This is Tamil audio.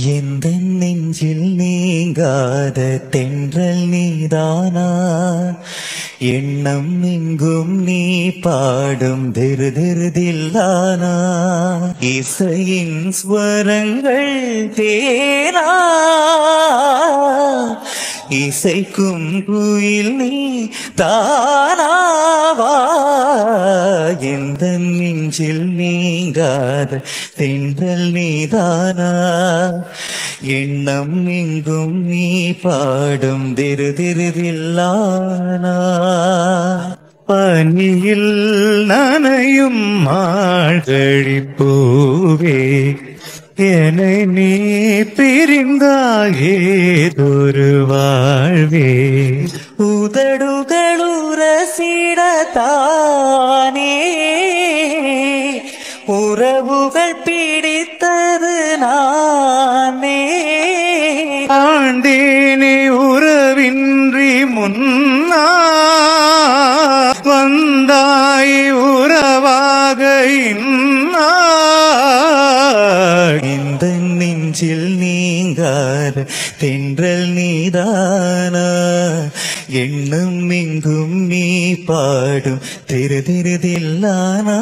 எந்த நெஞ்சில் நீங்காத தென்றல் நீதானா, எண்ணம் எங்கும் நீ பாடும் திரு திருதில்லானா, இசையின் ஸ்வரங்கள் தேனா, இசைக்கும் குயில் நீ தானாவா, எந்த நெஞ்சில் நீங்காத தென்றல் நீதானா, எண்ணம் எங்கும் நீ பாடும் திரு திருதில்லானா. பனியில் நனையும் மார்கழி பூவே, என்னை நீ பிரிந்தால் ஏதொரு வாழ்வே, உதடுகளுரசிடத்தானே உறவுகள் பிடித்தது நானே, ஆண்டேனே உறவின்றி முன்னா வந்தாய் உறவாக இன்னா, இந்த நெஞ்சில் நீங்காத தென்றல் நீதானா, எண்ணம் எங்கும் நீ பாடும் திரு திருதில்லானா.